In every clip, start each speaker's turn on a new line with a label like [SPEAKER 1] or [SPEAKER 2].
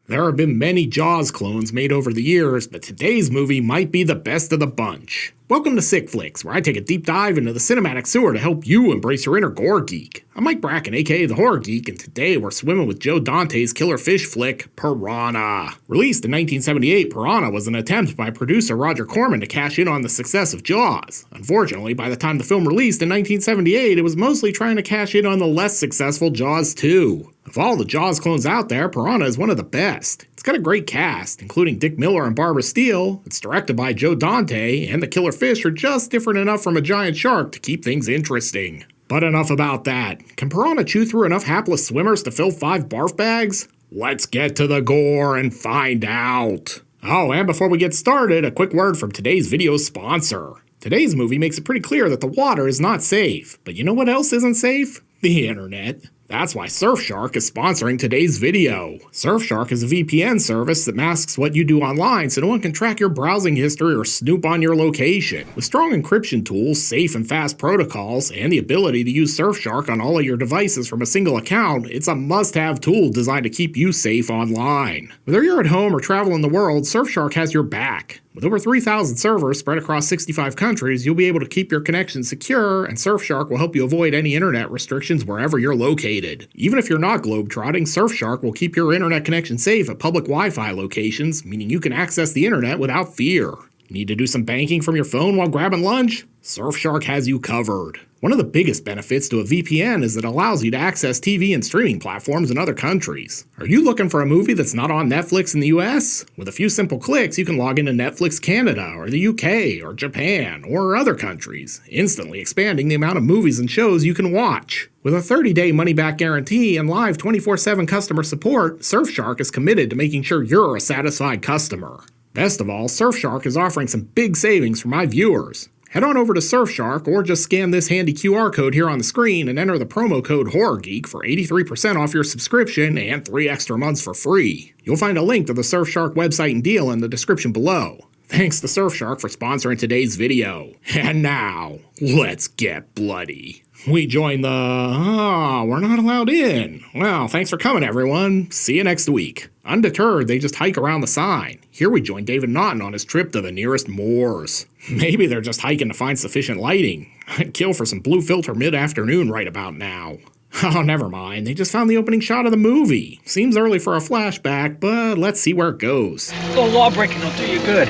[SPEAKER 1] There have been many Jaws clones made over the years, but today's movie might be the best of the bunch. Welcome to Sick Flicks, where I take a deep dive into the cinematic sewer to help you embrace your inner gore geek. I'm Mike Bracken, aka the Horror Geek, and today we're swimming with Joe Dante's killer fish flick, Piranha. Released in 1978, Piranha was an attempt by producer Roger Corman to cash in on the success of Jaws. Unfortunately, by the time the film released in 1978, it was mostly trying to cash in on the less successful Jaws 2. Of all the Jaws clones out there, Piranha is one of the best. It's got a great cast, including Dick Miller and Barbara Steele. It's directed by Joe Dante, and the killer fish are just different enough from a giant shark to keep things interesting. But enough about that. Can Piranha chew through enough hapless swimmers to fill 5 barf bags? Let's get to the gore and find out. Oh, and before we get started, a quick word from today's video sponsor. Today's movie makes it pretty clear that the water is not safe. But you know what else isn't safe? The internet. That's why Surfshark is sponsoring today's video. Surfshark is a VPN service that masks what you do online so no one can track your browsing history or snoop on your location. With strong encryption tools, safe and fast protocols, and the ability to use Surfshark on all of your devices from a single account, it's a must-have tool designed to keep you safe online. Whether you're at home or traveling the world, Surfshark has your back. With over 3,000 servers spread across 65 countries, you'll be able to keep your connection secure, and Surfshark will help you avoid any internet restrictions wherever you're located. Even if you're not globetrotting, Surfshark will keep your internet connection safe at public Wi-Fi locations, meaning you can access the internet without fear. Need to do some banking from your phone while grabbing lunch? Surfshark has you covered. One of the biggest benefits to a VPN is it allows you to access TV and streaming platforms in other countries. Are you looking for a movie that's not on Netflix in the US? With a few simple clicks, you can log into Netflix Canada, or the UK, or Japan, or other countries, instantly expanding the amount of movies and shows you can watch. With a 30-day money-back guarantee and live 24/7 customer support, Surfshark is committed to making sure you're a satisfied customer. Best of all, Surfshark is offering some big savings for my viewers. Head on over to Surfshark or just scan this handy QR code here on the screen and enter the promo code HORRORGEEK for 83% off your subscription and 3 extra months for free. You'll find a link to the Surfshark website and deal in the description below. Thanks to Surfshark for sponsoring today's video. And now, let's get bloody. We join the, we're not allowed in. Well, thanks for coming, everyone. See you next week. Undeterred, they just hike around the sign. Here we join David Naughton on his trip to the nearest moors. Maybe they're just hiking to find sufficient lighting. I'd kill for some blue filter mid-afternoon right about now. Oh, never mind. They just found the opening shot of the movie. Seems early for a flashback, but let's see where it goes.
[SPEAKER 2] A little law breaking will do you good.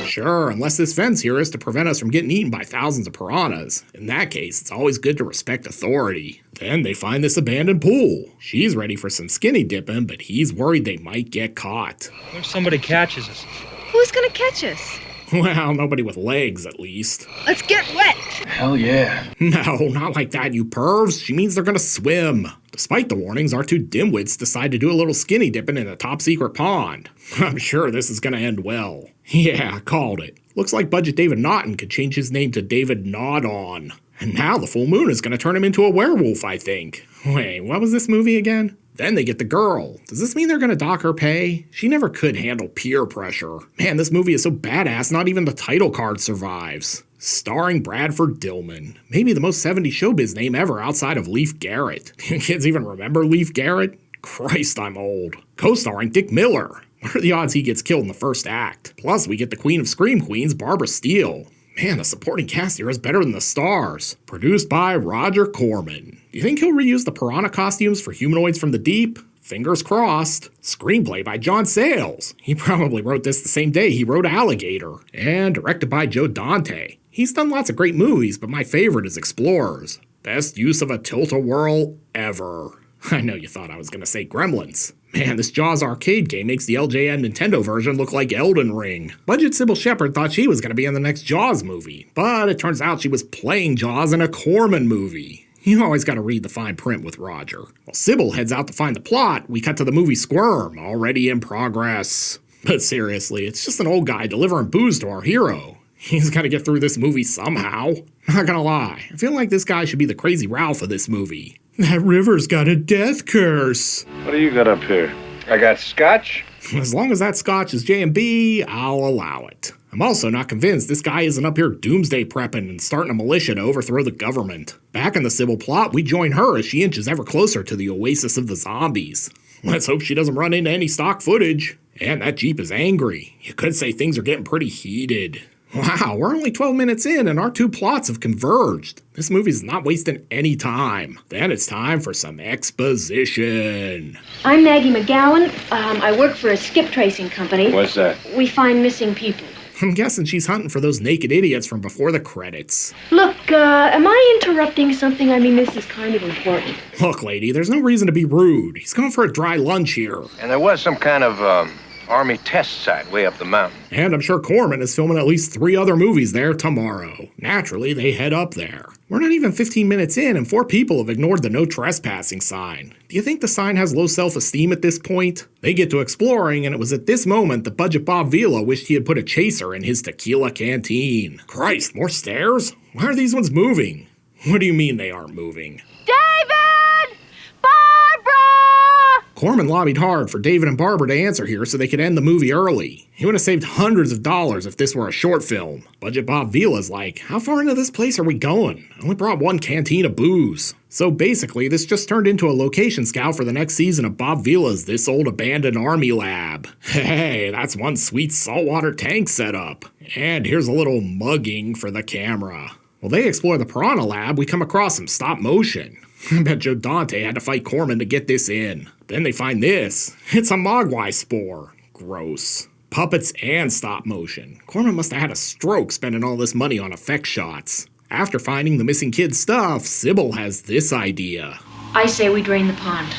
[SPEAKER 1] Sure, unless this fence here is to prevent us from getting eaten by thousands of piranhas. In that case, it's always good to respect authority. Then they find this abandoned pool. She's ready for some skinny dipping, but he's worried they might get caught.
[SPEAKER 2] What if somebody catches us?
[SPEAKER 3] Who's gonna catch us?
[SPEAKER 1] Well, nobody with legs, at least.
[SPEAKER 3] Let's get wet!
[SPEAKER 2] Hell yeah.
[SPEAKER 1] No, not like that, you pervs. She means they're gonna swim. Despite the warnings, our 2 dimwits decide to do a little skinny dipping in a top-secret pond. I'm sure this is gonna end well. Yeah, called it. Looks like Budget David Naughton could change his name to David Nod-On. And now the full moon is gonna turn him into a werewolf, I think. Wait, what was this movie again? Then they get the girl. Does this mean they're gonna dock her pay? She never could handle peer pressure. Man, this movie is so badass, not even the title card survives. Starring Bradford Dillman. Maybe the most 70s showbiz name ever outside of Leif Garrett. Do kids even remember Leif Garrett? Christ, I'm old. Co-starring Dick Miller. What are the odds he gets killed in the first act? Plus, we get the queen of scream queens, Barbara Steele. Man, the supporting cast here is better than the stars. Produced by Roger Corman. Do you think he'll reuse the piranha costumes for humanoids from the deep? Fingers crossed. Screenplay by John Sayles. He probably wrote this the same day he wrote Alligator. And directed by Joe Dante. He's done lots of great movies, but my favorite is Explorers. Best use of a tilt-a-whirl ever. I know you thought I was gonna say Gremlins. Man, this Jaws arcade game makes the LJN Nintendo version look like Elden Ring. Budget Sybil Shepherd thought she was gonna be in the next Jaws movie, but it turns out she was playing Jaws in a Corman movie. You always gotta read the fine print with Roger. While Sybil heads out to find the plot, we cut to the movie Squirm, already in progress. But seriously, it's just an old guy delivering booze to our hero. He's gotta get through this movie somehow. Not gonna lie, I feel like this guy should be the Crazy Ralph of this movie. That river's got a death curse.
[SPEAKER 4] What do you got up here? I got scotch.
[SPEAKER 1] As long as that scotch is J&B, I'll allow it. I'm also not convinced this guy isn't up here doomsday prepping and starting a militia to overthrow the government. Back in the Sybil plot, we join her as she inches ever closer to the oasis of the zombies. Let's hope she doesn't run into any stock footage. And that Jeep is angry. You could say things are getting pretty heated. Wow, we're only 12 minutes in and our two plots have converged. This movie's not wasting any time. Then it's time for some exposition.
[SPEAKER 3] I'm Maggie McGowan. I work for a skip tracing company.
[SPEAKER 4] What's that?
[SPEAKER 3] We find missing people.
[SPEAKER 1] I'm guessing she's hunting for those naked idiots from before the credits.
[SPEAKER 3] Look, am I interrupting something? I mean, this is kind of important.
[SPEAKER 1] Look, lady, there's no reason to be rude. He's going for a dry lunch here.
[SPEAKER 4] And there was some kind of, Army test site way up the mountain.
[SPEAKER 1] And I'm sure Corman is filming at least 3 other movies there tomorrow. Naturally, they head up there. We're not even 15 minutes in and 4 people have ignored the no trespassing sign. Do you think the sign has low self-esteem at this point? They get to exploring, and it was at this moment that Budget Bob Vila wished he had put a chaser in his tequila canteen. Christ, more stairs? Why are these ones moving? What do you mean they aren't moving?
[SPEAKER 3] David! Barbara!
[SPEAKER 1] Corman lobbied hard for David and Barbara to answer here so they could end the movie early. He would have saved hundreds of dollars if this were a short film. Budget Bob Vila's like, how far into this place are we going? I only brought 1 canteen of booze. So basically, this just turned into a location scout for the next season of Bob Vila's This Old Abandoned Army Lab. Hey, that's one sweet saltwater tank setup. And here's a little mugging for the camera. While they explore the Piranha Lab, we come across some stop motion. I bet Joe Dante had to fight Corman to get this in. Then they find this. It's a mogwai spore. Gross. Puppets and stop motion. Corman must have had a stroke spending all this money on effect shots. After finding the missing kid's stuff, Sybil has this idea.
[SPEAKER 3] I say we drain the pond.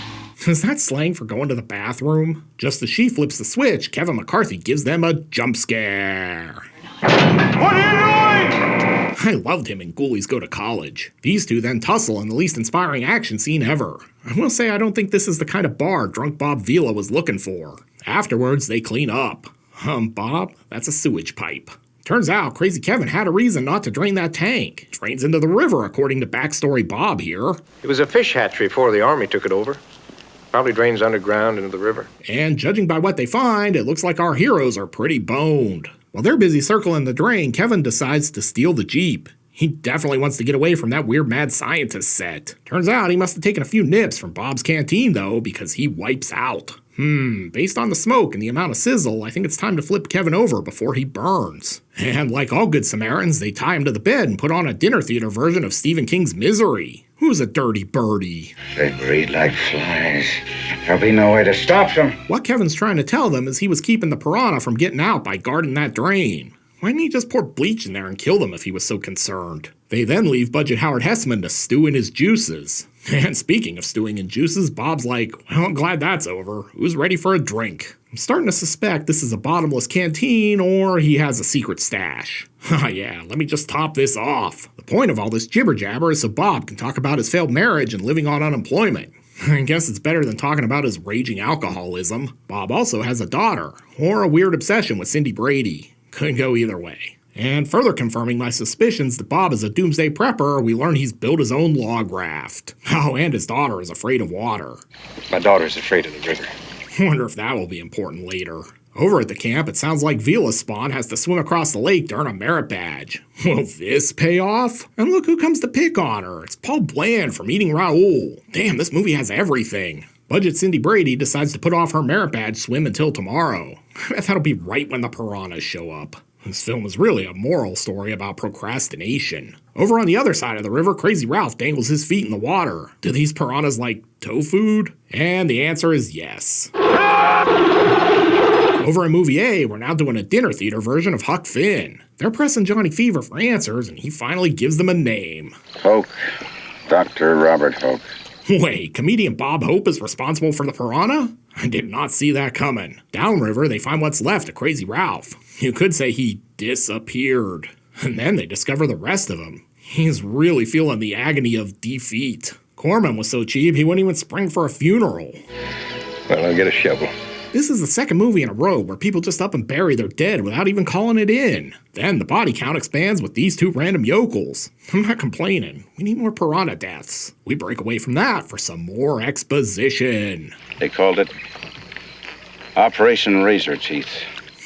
[SPEAKER 1] Is that slang for going to the bathroom? Just as she flips the switch, Kevin McCarthy gives them a jump scare.
[SPEAKER 4] What are you doing?
[SPEAKER 1] I loved him in Ghoulies Go to College. These two then tussle in the least inspiring action scene ever. I will say I don't think this is the kind of bar drunk Bob Vila was looking for. Afterwards, they clean up. Bob, that's a sewage pipe. Turns out Crazy Kevin had a reason not to drain that tank. Drains into the river, according to Backstory Bob here.
[SPEAKER 5] It was a fish hatchery before the Army took it over. Probably drains underground into the river.
[SPEAKER 1] And judging by what they find, it looks like our heroes are pretty boned. While they're busy circling the drain, Kevin decides to steal the Jeep. He definitely wants to get away from that weird mad scientist set. Turns out he must have taken a few nips from Bob's canteen, though, because he wipes out. Based on the smoke and the amount of sizzle, I think it's time to flip Kevin over before he burns. And like all good Samaritans, they tie him to the bed and put on a dinner theater version of Stephen King's Misery. Who's a dirty birdie?
[SPEAKER 6] They breed like flies. There'll be no way to stop them.
[SPEAKER 1] What Kevin's trying to tell them is he was keeping the piranha from getting out by guarding that drain. Why didn't he just pour bleach in there and kill them if he was so concerned? They then leave Budget Howard Hessman to stew in his juices. And speaking of stewing in juices, Bob's like, well, I'm glad that's over. Who's ready for a drink? I'm starting to suspect this is a bottomless canteen or he has a secret stash. Yeah, let me just top this off. The point of all this jibber-jabber is so Bob can talk about his failed marriage and living on unemployment. I guess it's better than talking about his raging alcoholism. Bob also has a daughter, or a weird obsession with Cindy Brady. Could go either way. And further confirming my suspicions that Bob is a doomsday prepper, we learn he's built his own log raft. Oh, and his daughter is afraid of water.
[SPEAKER 4] My daughter's afraid of the river.
[SPEAKER 1] Wonder if that will be important later. Over at the camp, it sounds like Vila's spawn has to swim across the lake to earn a merit badge. Will this pay off? And look who comes to pick on her. It's Paul Bland from Eating Raoul. Damn, this movie has everything. Budget Cindy Brady decides to put off her merit badge swim until tomorrow. I bet that'll be right when the piranhas show up. This film is really a moral story about procrastination. Over on the other side of the river, Crazy Ralph dangles his feet in the water. Do these piranhas like toe food? And the answer is yes. Over in Movie A, we're now doing a dinner theater version of Huck Finn. They're pressing Johnny Fever for answers, and he finally gives them a name.
[SPEAKER 6] Hoke. Dr. Robert Hoke.
[SPEAKER 1] Wait, comedian Bob Hope is responsible for the piranha? I did not see that coming. Downriver, they find what's left of Crazy Ralph. You could say he disappeared. And then they discover the rest of him. He's really feeling the agony of defeat. Corman was so cheap, he wouldn't even spring for a funeral.
[SPEAKER 4] Well, I'll get a shovel.
[SPEAKER 1] This is the second movie in a row where people just up and bury their dead without even calling it in. Then the body count expands with these two random yokels. I'm not complaining. We need more piranha deaths. We break away from that for some more exposition.
[SPEAKER 6] They called it Operation Razor Teeth.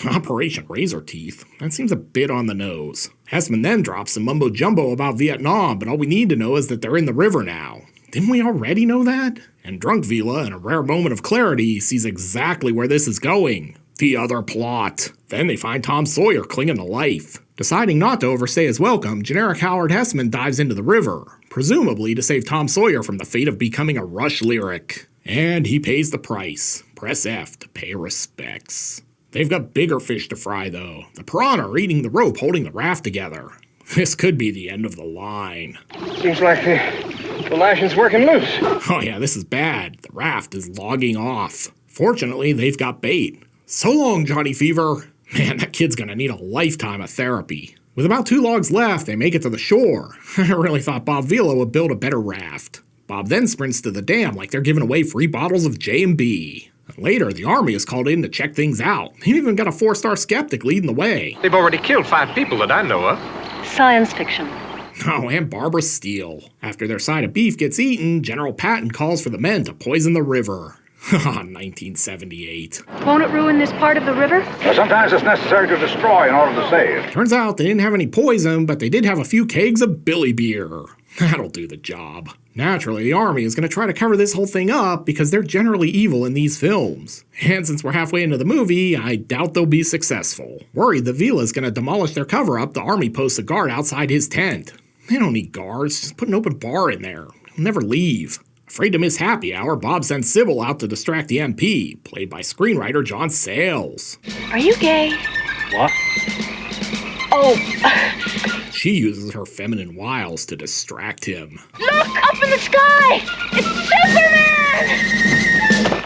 [SPEAKER 1] Operation Razor Teeth? That seems a bit on the nose. Hessman then drops some mumbo-jumbo about Vietnam, but all we need to know is that they're in the river now. Didn't we already know that? And drunk Vila, in a rare moment of clarity, sees exactly where this is going. The other plot. Then they find Tom Sawyer clinging to life. Deciding not to overstay his welcome, generic Howard Hessman dives into the river, presumably to save Tom Sawyer from the fate of becoming a Rush lyric. And he pays the price. Press F to pay respects. They've got bigger fish to fry, though. The piranha are eating the rope holding the raft together. This could be the end of the line.
[SPEAKER 5] Seems like the lashing's working loose.
[SPEAKER 1] Oh yeah, this is bad. The raft is logging off. Fortunately, they've got bait. So long, Johnny Fever. Man, that kid's gonna need a lifetime of therapy. With about 2 logs left, they make it to the shore. I really thought Bob Vila would build a better raft. Bob then sprints to the dam like they're giving away free bottles of J&B. Later, the army is called in to check things out. They even got a 4-star skeptic leading the way.
[SPEAKER 5] They've already killed 5 people that I know of.
[SPEAKER 3] Science fiction.
[SPEAKER 1] Oh, and Barbara Steele. After their side of beef gets eaten, General Patton calls for the men to poison the river. 1978.
[SPEAKER 3] Won't it ruin this part of the river?
[SPEAKER 6] Well, sometimes it's necessary to destroy in order to save.
[SPEAKER 1] Turns out they didn't have any poison, but they did have a few kegs of Billy beer. That'll do the job. Naturally, the army is going to try to cover this whole thing up because they're generally evil in these films. And since we're halfway into the movie, I doubt they'll be successful. Worried that Vila's going to demolish their cover-up, the army posts a guard outside his tent. They don't need guards, just put an open bar in there. He'll never leave. Afraid to miss happy hour, Bob sends Sybil out to distract the MP, played by screenwriter John Sayles.
[SPEAKER 3] Are you gay?
[SPEAKER 2] What?
[SPEAKER 3] Oh,
[SPEAKER 1] She uses her feminine wiles to distract him.
[SPEAKER 3] look up in the sky! It's Superman!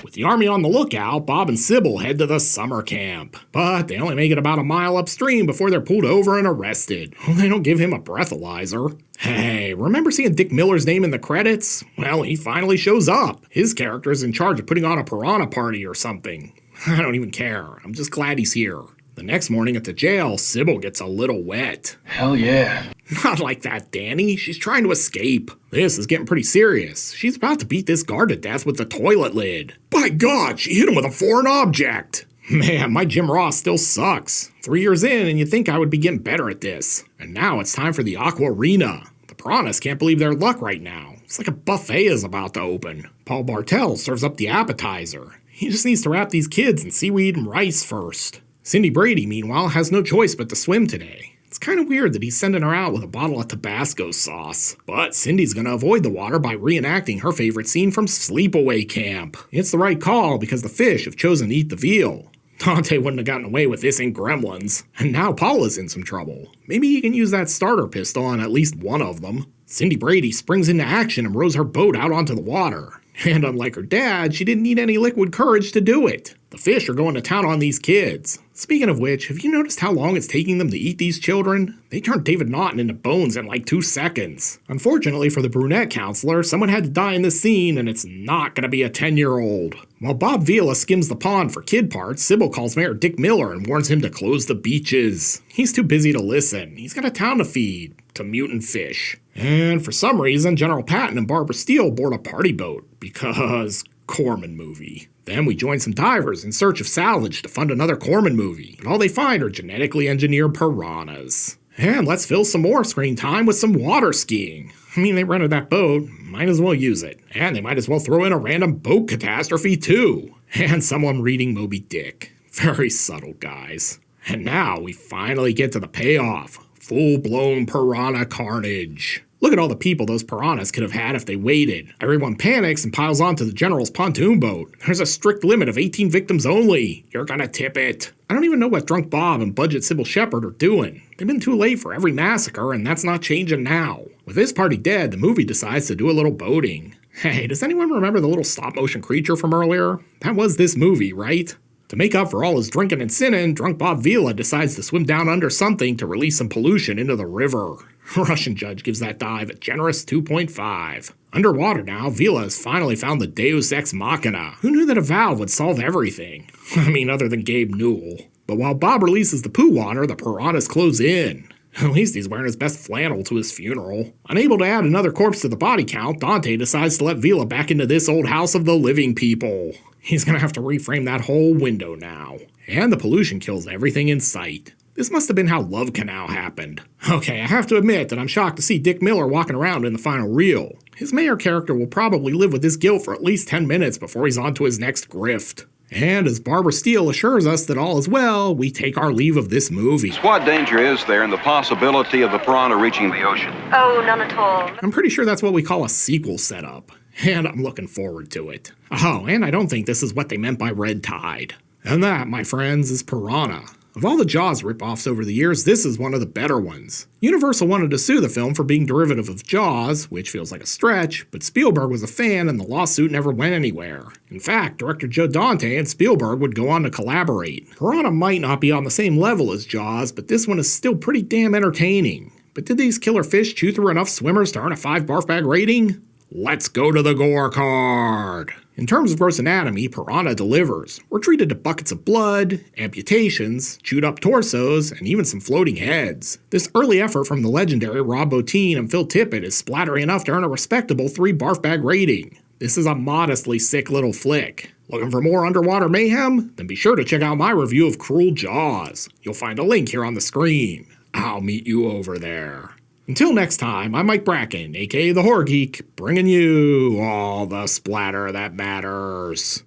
[SPEAKER 1] With the army on the lookout, Bob and Sybil head to the summer camp. But they only make it about a mile upstream before they're pulled over and arrested. They don't give him a breathalyzer. Hey, remember seeing Dick Miller's name in the credits? Well, he finally shows up. His character is in charge of putting on a piranha party or something. I don't even care. I'm just glad he's here. The next morning at the jail, Sybil gets a little wet.
[SPEAKER 2] Hell yeah.
[SPEAKER 1] Not like that, Danny. She's trying to escape. This is getting pretty serious. She's about to beat this guard to death with the toilet lid. By God, she hit him with a foreign object. Man, my Jim Ross still sucks. 3 years in, and you'd think I would be getting better at this. And now it's time for the Aqua Arena. The piranhas can't believe their luck right now. It's like a buffet is about to open. Paul Bartel serves up the appetizer. He just needs to wrap these kids in seaweed and rice first. Cindy Brady, meanwhile, has no choice but to swim today. It's kind of weird that he's sending her out with a bottle of Tabasco sauce. But Cindy's gonna avoid the water by reenacting her favorite scene from Sleepaway Camp. It's the right call because the fish have chosen to eat the veal. Dante wouldn't have gotten away with this in Gremlins. And now Paula's in some trouble. Maybe he can use that starter pistol on at least one of them. Cindy Brady springs into action and rows her boat out onto the water. And unlike her dad, she didn't need any liquid courage to do it. The fish are going to town on these kids. Speaking of which, have you noticed how long it's taking them to eat these children? They turned David Naughton into bones in like 2 seconds. Unfortunately for the brunette counselor, someone had to die in this scene, and it's not going to be a 10-year-old. While Bob Vila skims the pond for kid parts, Sybil calls Mayor Dick Miller and warns him to close the beaches. He's too busy to listen. He's got a town to feed. To mutant fish. And for some reason, General Patton and Barbara Steele board a party boat. Because Corman movie. Then we join some divers in search of salvage to fund another Corman movie. And all they find are genetically engineered piranhas. And let's fill some more screen time with some water skiing. I mean, they rented that boat. Might as well use it. And they might as well throw in a random boat catastrophe too. And someone reading Moby Dick. Very subtle, guys. And now we finally get to the payoff. Full-blown piranha carnage. Look at all the people those piranhas could have had if they waited. Everyone panics and piles onto the general's pontoon boat. There's a strict limit of 18 victims only. You're gonna tip it. I don't even know what Drunk Bob and Budget Sybil Shepherd are doing. They've been too late for every massacre, and that's not changing now. With this party dead, the movie decides to do a little boating. Hey, does anyone remember the little stop-motion creature from earlier? That was this movie, right? To make up for all his drinking and sinning, Drunk Bob Vila decides to swim down under something to release some pollution into the river. Russian judge gives that dive a generous 2.5. Underwater now, Vila has finally found the Deus Ex Machina. Who knew that a valve would solve everything? I mean, other than Gabe Newell. But while Bob releases the poo water, the piranhas close in. At least he's wearing his best flannel to his funeral. Unable to add another corpse to the body count, Dante decides to let Vila back into this old house of the living people. He's gonna have to reframe that whole window now. And the pollution kills everything in sight. This must have been how Love Canal happened. Okay, I have to admit that I'm shocked to see Dick Miller walking around in the final reel. His mayor character will probably live with this guilt for at least 10 minutes before he's on to his next grift. And as Barbara Steele assures us that all is well, we take our leave of this movie.
[SPEAKER 7] What danger is there in the possibility of the piranha reaching the ocean?
[SPEAKER 3] Oh, none at all.
[SPEAKER 1] I'm pretty sure that's what we call a sequel setup. And I'm looking forward to it. Oh, and I don't think this is what they meant by red tide. And that, my friends, is Piranha. Of all the Jaws ripoffs over the years, this is one of the better ones. Universal wanted to sue the film for being derivative of Jaws, which feels like a stretch, but Spielberg was a fan and the lawsuit never went anywhere. In fact, director Joe Dante and Spielberg would go on to collaborate. Piranha might not be on the same level as Jaws, but this one is still pretty damn entertaining. But did these killer fish chew through enough swimmers to earn a 5 barf bag rating? Let's go to the gore card! In terms of gross anatomy, Piranha delivers. We're treated to buckets of blood, amputations, chewed up torsos, and even some floating heads. This early effort from the legendary Rob Bottin and Phil Tippett is splattery enough to earn a respectable 3 barf bag rating. This is a modestly sick little flick. Looking for more underwater mayhem? Then be sure to check out my review of Cruel Jaws. You'll find a link here on the screen. I'll meet you over there. Until next time, I'm Mike Bracken, aka the Horror Geek, bringing you all the splatter that matters.